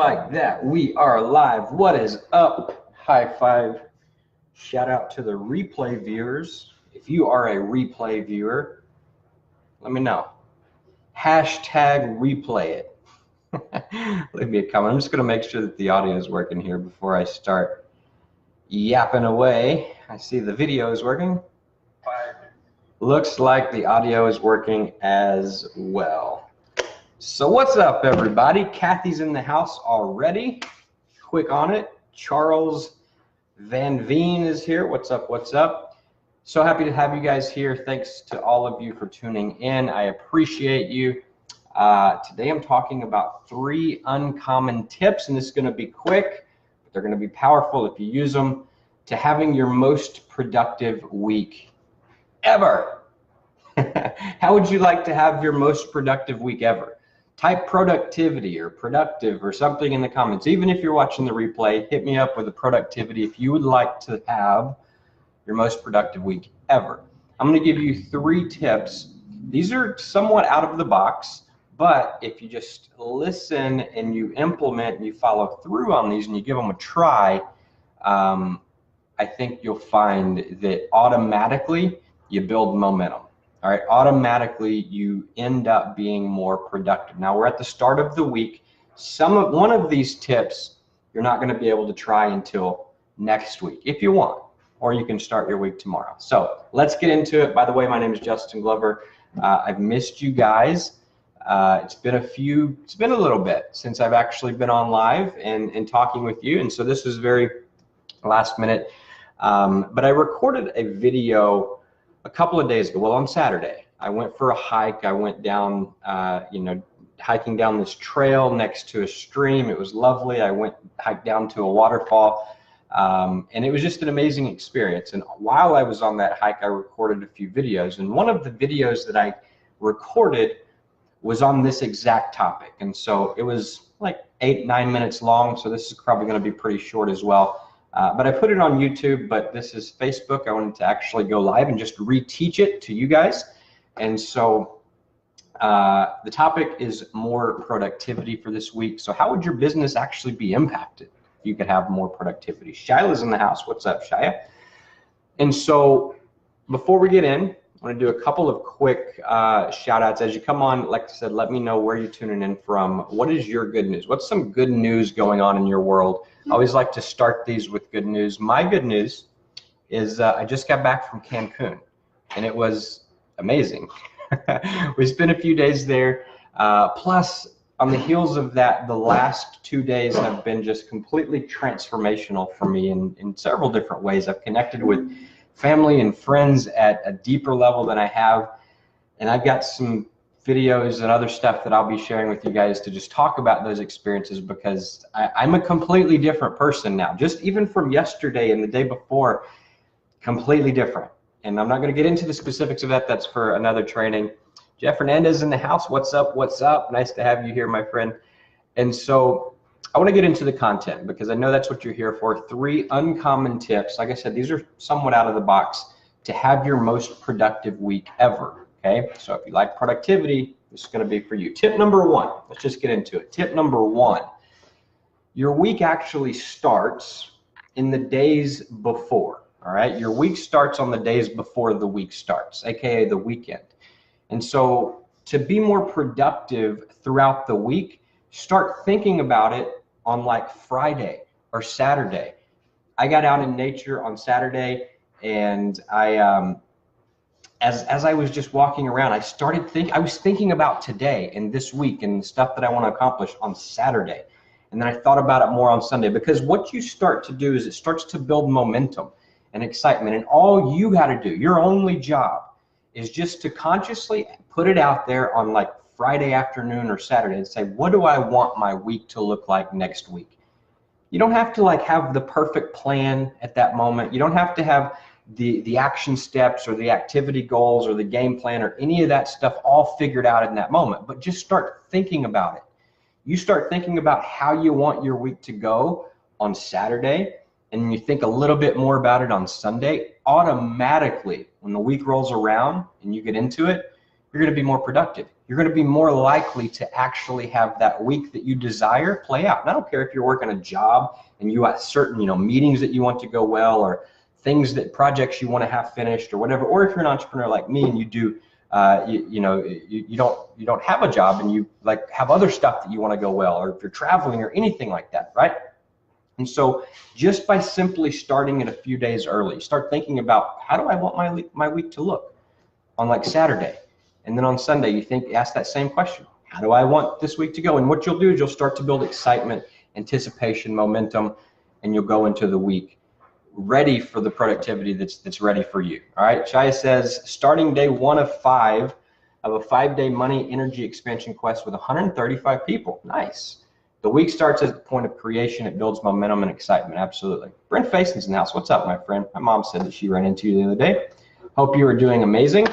like that, we are live. What is up? High five. Shout out to the replay viewers. If you are a replay viewer, let me know. Hashtag replay it. Leave me a comment. I'm just going to make sure that the audio is working here before I start yapping away. I see the video is working. Looks like the audio is working as well. So what's up, everybody? Kathy's in the house already. Quick on it. Charles Van Veen is here. What's up? What's up? So happy to have you guys here. Thanks to all of you for tuning in. I appreciate you. Today I'm talking about 3 uncommon tips, and this is going to be quick, but they're going to be powerful if you use them, to having your most productive week ever. How would you like to have your most productive week ever? Type productivity or productive or something in the comments. Even if you're watching the replay, hit me up with a productivity if you would like to have your most productive week ever. I'm going to give you 3 tips. These are somewhat out of the box, but if you just listen and you implement and you follow through on these and you give them a try, I think you'll find that automatically you build momentum. All right, automatically you end up being more productive. Now we're at the start of the week. One of these tips you're not going to be able to try until next week if you want, or you can start your week tomorrow. So let's get into it. By the way, my name is Justin Glover. I've missed you guys. It's been a little bit since I've actually been on live and talking with you, and so this is very last minute. But I recorded a video a couple of days ago, well, on Saturday. I went for a hike. I went down, hiking down this trail next to a stream. It was lovely. I hiked down to a waterfall, and it was just an amazing experience. And while I was on that hike, I recorded a few videos. And one of the videos that I recorded was on this exact topic. And so it was like 8-9 minutes long. So this is probably going to be pretty short as well. But I put it on YouTube, but this is Facebook. I wanted to actually go live and just reteach it to you guys. And so the topic is more productivity for this week. So how would your business actually be impacted if you could have more productivity? Shila's in the house. What's up, Shia? And so before we get in, I want to do a couple of quick shout outs. As you come on, like I said, let me know where you're tuning in from. What is your good news? What's some good news going on in your world? I always like to start these with good news. My good news is I just got back from Cancun, and it was amazing. We spent a few days there. Plus, on the heels of that, the last 2 days have been just completely transformational for me in several different ways. I've connected with family and friends at a deeper level than I have, and I've got some videos and other stuff that I'll be sharing with you guys to just talk about those experiences, because I'm a completely different person now, just even from yesterday and the day before, completely different. And I'm not going to get into the specifics of that. That's for another training. Jeff Hernandez in the house. What's up? What's up? Nice to have you here, my friend. And so I want to get into the content because I know that's what you're here for. 3 uncommon tips. Like I said, these are somewhat out of the box to have your most productive week ever. Okay, so if you like productivity, this is going to be for you. Tip number 1, let's just get into it. Tip number 1, your week actually starts in the days before, all right? Your week starts on the days before the week starts, AKA the weekend. And so to be more productive throughout the week, start thinking about it on like Friday or Saturday. I got out in nature on Saturday, and as I was just walking around, I was thinking about today and this week and the stuff that I want to accomplish on Saturday. And then I thought about it more on Sunday, because what you start to do is it starts to build momentum and excitement. And all you got to do, your only job, is just to consciously put it out there on like Friday afternoon or Saturday and say, what do I want my week to look like next week? You don't have to like have the perfect plan at that moment. You don't have to have the action steps or the activity goals or the game plan or any of that stuff all figured out in that moment, but just start thinking about it. You start thinking about how you want your week to go on Saturday, and you think a little bit more about it on Sunday. Automatically, when the week rolls around and you get into it, you're going to be more productive. you're going to be more likely to actually have that week that you desire play out. And I don't care if you're working a job and you have certain, meetings that you want to go well, or things that projects you want to have finished or whatever, or if you're an entrepreneur like me and you do, you don't have a job and you like have other stuff that you want to go well, or if you're traveling or anything like that, right? And so just by simply starting it a few days early, start thinking about, how do I want my week to look on like Saturday? And then on Sunday, ask that same question. How do I want this week to go? And what you'll do is you'll start to build excitement, anticipation, momentum, and you'll go into the week ready for the productivity that's ready for you. All right. Shaya says, starting day 1 of 5 of a 5-day money energy expansion quest with 135 people. Nice. The week starts at the point of creation. It builds momentum and excitement. Absolutely. Brent Fason's in the house. What's up, my friend? My mom said that she ran into you the other day. Hope you are doing amazing.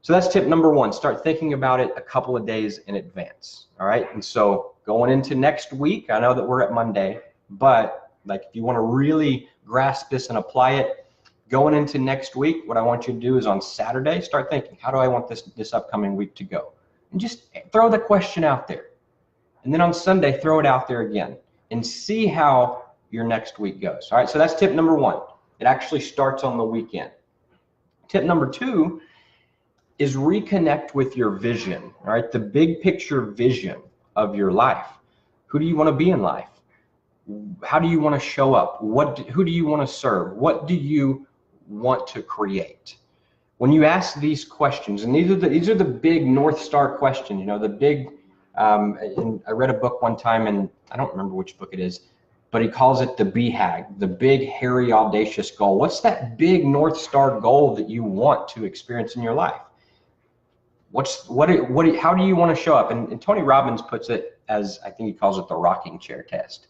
So that's tip number 1. Start thinking about it a couple of days in advance. All right. And so going into next week, I know that we're at Monday, but like if you want to really grasp this and apply it going into next week, what I want you to do is on Saturday, start thinking, how do I want this upcoming week to go? And just throw the question out there. And then on Sunday, throw it out there again and see how your next week goes. All right, so that's tip number 1. It actually starts on the weekend. Tip number 2 is reconnect with your vision, all right? The big picture vision of your life. Who do you want to be in life? How do you want to show up? Who do you want to serve? What do you want to create? When you ask these questions, and these are the big North Star questions, the big, and I read a book one time, and I don't remember which book it is, but he calls it the BHAG, the big, hairy, audacious goal. What's that big North Star goal that you want to experience in your life? How do you want to show up? And Tony Robbins puts it as, I think he calls it the rocking chair test,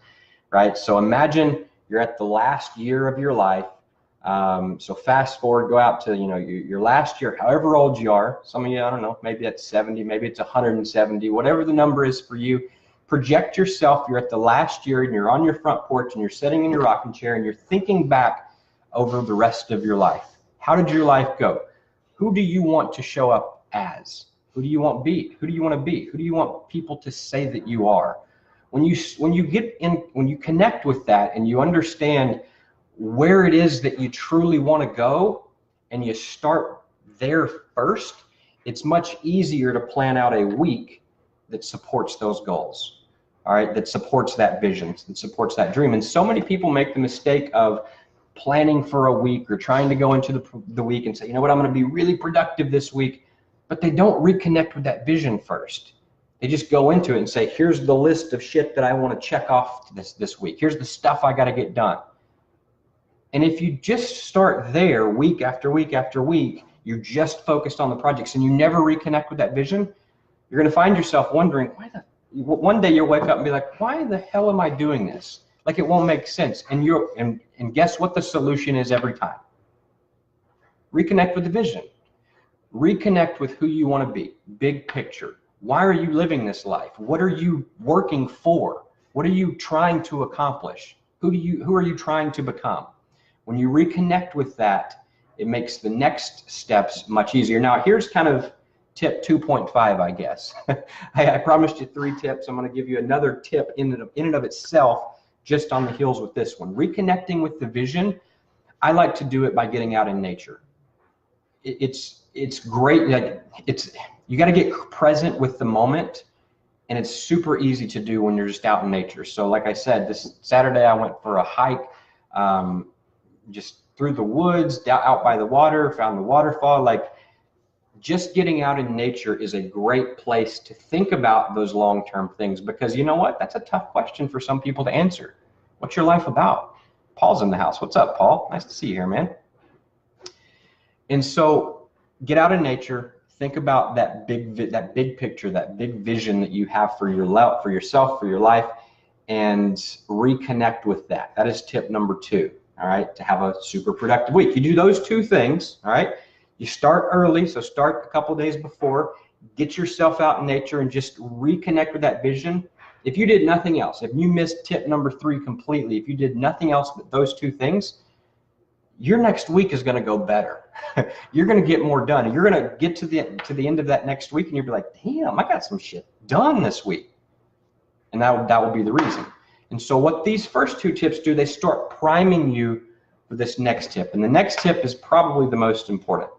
right? So imagine you're at the last year of your life. So fast forward, go out to, your last year, however old you are. Some of you, I don't know, maybe it's 70, maybe it's 170, whatever the number is for you. Project yourself, you're at the last year and you're on your front porch and you're sitting in your rocking chair and you're thinking back over the rest of your life. How did your life go? Who do you want to show up as? Who do you want to be? Who do you want to be? Who do you want people to say that you are? When you connect with that and you understand where it is that you truly want to go and you start there first, it's much easier to plan out a week that supports those goals, all right, that supports that vision, that supports that dream. And so many people make the mistake of planning for a week or trying to go into the week and say, I'm going to be really productive this week, but they don't reconnect with that vision first. They just go into it and say, here's the list of shit that I want to check off this week. Here's the stuff I got to get done. And if you just start there week after week after week, you're just focused on the projects and you never reconnect with that vision, you're going to find yourself wondering, one day you'll wake up and be like, why the hell am I doing this? Like, it won't make sense. And guess what the solution is every time? Reconnect with the vision. Reconnect with who you want to be. Big picture. Why are you living this life? What are you working for? What are you trying to accomplish? Who are you trying to become? When you reconnect with that, it makes the next steps much easier. Now, here's kind of tip 2.5, I guess. I promised you 3 tips. I'm going to give you another tip in and of itself, just on the heels with this one. Reconnecting with the vision, I like to do it by getting out in nature. It's great. Like, you got to get present with the moment, and it's super easy to do when you're just out in nature. So like I said, this Saturday I went for a hike, just through the woods, out by the water, found the waterfall. Like, just getting out in nature is a great place to think about those long-term things, because you know what? That's a tough question for some people to answer. What's your life about? Paul's in the house. What's up, Paul? Nice to see you here, man. And so get out in nature, think about that big picture, that big vision that you have for yourself, for your life, and reconnect with that. That is tip number 2, all right, to have a super productive week. You do those 2 things, all right? You start early, so start a couple days before, get yourself out in nature and just reconnect with that vision. If you did nothing else, if you missed tip number 3 completely, if you did nothing else but those 2 things, your next week is going to go better. You're going to get more done. You're going to get to the end of that next week, and you'll be like, damn, I got some shit done this week. And that will be the reason. And so what these first two tips do, they start priming you for this next tip. And the next tip is probably the most important.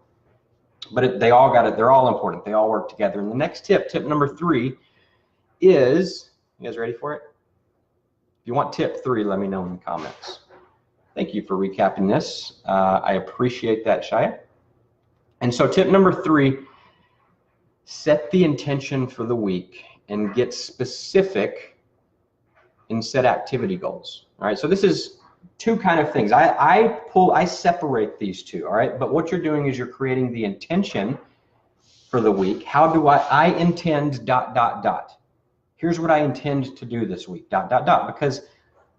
But they're all important. They all work together. And the next tip, tip number 3, is, you guys ready for it? If you want tip 3, let me know in the comments. Thank you for recapping this. I appreciate that, Shia. And so tip number 3, set the intention for the week and get specific and set activity goals. All right, so this is two kind of things. I separate these two, all right? But what you're doing is you're creating the intention for the week. How do I intend ... Here's what I intend to do this week, ... Because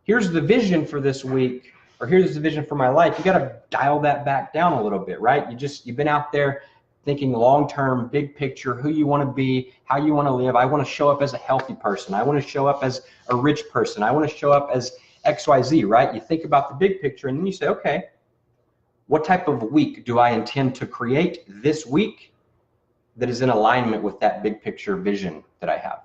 here's the vision for this week, or here's the vision for my life. You got to dial that back down a little bit, right? You've been out there thinking long-term, big picture, who you want to be, how you want to live. I want to show up as a healthy person. I want to show up as a rich person. I want to show up as XYZ, right? You think about the big picture, and then you say, okay, what type of week do I intend to create this week that is in alignment with that big picture vision that I have?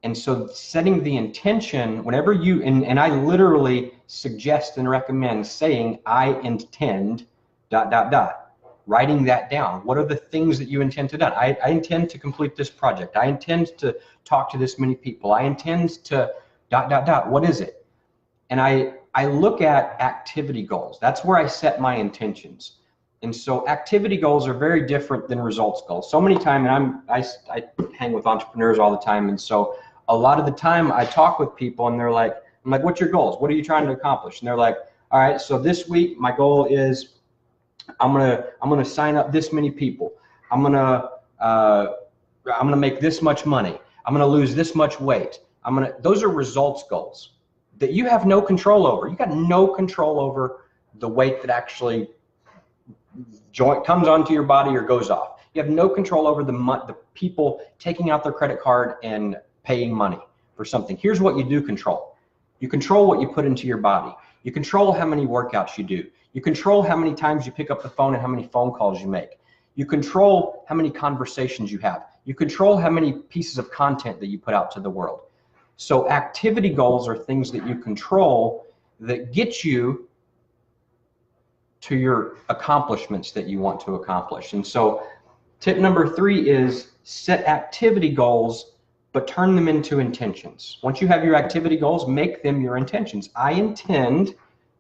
And so setting the intention, whenever you, and I literally suggest and recommend saying, I intend ... Writing that down. What are the things that you intend to do? I intend to complete this project. I intend to talk to this many people. I intend to ... What is it? And I look at activity goals. That's where I set my intentions. And so activity goals are very different than results goals. So many times, and I hang with entrepreneurs all the time, and so a lot of the time I talk with people and they're like, I'm like, what's your goals? What are you trying to accomplish? And they're like, all right, so this week my goal is I'm gonna sign up this many people. I'm gonna make this much money. I'm gonna lose this much weight. Those are results goals that you have no control over. You got no control over the weight that actually comes onto your body or goes off. You have no control over the people taking out their credit card and paying money for something. Here's what you do control. You control what you put into your body. You control how many workouts you do. You control how many times you pick up the phone and how many phone calls you make. You control how many conversations you have. You control how many pieces of content that you put out to the world. So activity goals are things that you control that get you to your accomplishments that you want to accomplish. And so tip number 3 is set activity goals, but turn them into intentions. Once you have your activity goals, make them your intentions. I intend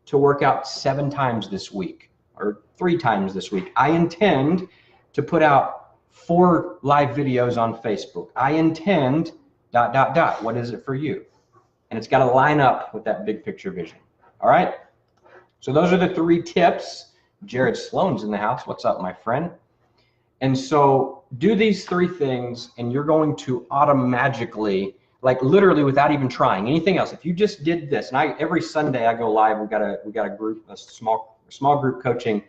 to work out 7 times this week or 3 times this week. I intend to put out 4 live videos on Facebook. I intend ... What is it for you? And it's got to line up with that big picture vision. All right. So those are the 3 tips. Jared Sloan's in the house. What's up, my friend? And so do these 3 things and you're going to automatically, like literally without even trying anything else. If you just did this, and every Sunday I go live, we got a group, a small group coaching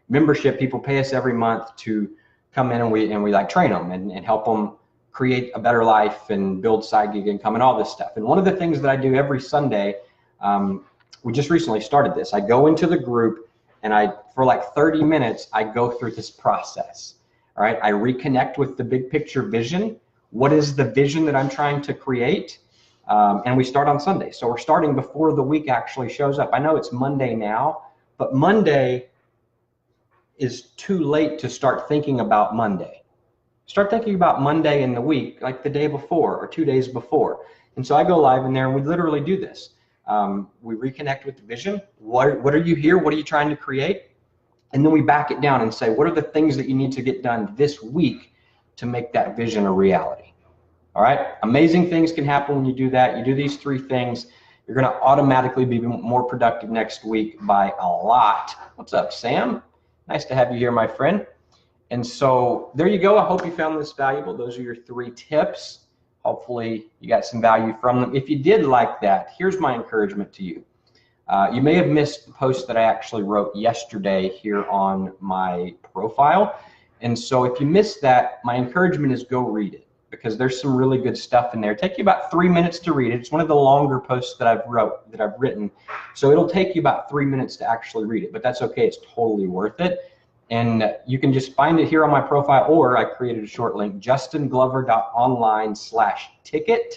membership. People pay us every month to come in and we like train them and help them create a better life and build side gig income and all this stuff. And one of the things that I do every Sunday, we just recently started this. I go into the group and for like 30 minutes, I go through this process. All right, I reconnect with the big picture vision. What is the vision that I'm trying to create? And we start on Sunday. So we're starting before the week actually shows up. I know it's Monday now, but Monday is too late to start thinking about Monday. Start thinking about Monday in the week, like the day before or 2 days before. And so I go live in there and we literally do this. We reconnect with the vision. What are you here? What are you trying to create? And then we back it down and say, what are the things that you need to get done this week to make that vision a reality? All right. Amazing things can happen when you do that. You do these 3 things. You're going to automatically be more productive next week by a lot. What's up, Sam? Nice to have you here, my friend. And so there you go. I hope you found this valuable. Those are your 3 tips. Hopefully you got some value from them. If you did like that, here's my encouragement to you. You may have missed the post that I actually wrote yesterday here on my profile. And so if you missed that, my encouragement is go read it. because there's some really good stuff in there. It'll take you about 3 minutes to read it. It's one of the longer posts that I've written. So it'll take you about 3 minutes to actually read it, but that's okay. It's totally worth it. And you can just find it here on my profile, or I created a short link, justinglover.online/ticket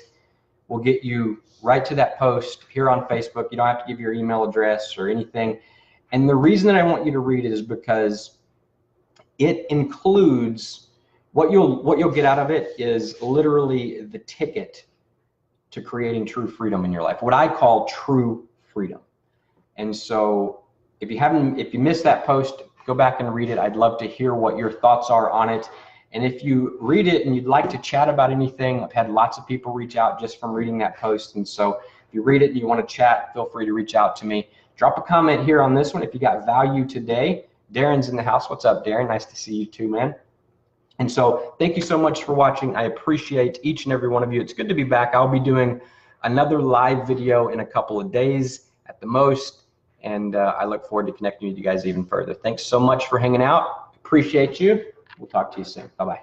will get you right to that post here on Facebook. You don't have to give your email address or anything. And the reason that I want you to read it is because it includes what you'll get out of it is literally the ticket to creating true freedom in your life, what I call true freedom. And so if you missed that post, go back and read it. I'd love to hear what your thoughts are on it. And if you read it and you'd like to chat about anything, I've had lots of people reach out just from reading that post. And so if you read it and you want to chat, feel free to reach out to me. Drop a comment here on this one if you got value today. Darren's in the house. What's up, Darren? Nice to see you too, man. And so thank you so much for watching. I appreciate each and every one of you. It's good to be back. I'll be doing another live video in a couple of days at the most. And I look forward to connecting with you guys even further. Thanks so much for hanging out. Appreciate you. We'll talk to you soon. Bye-bye.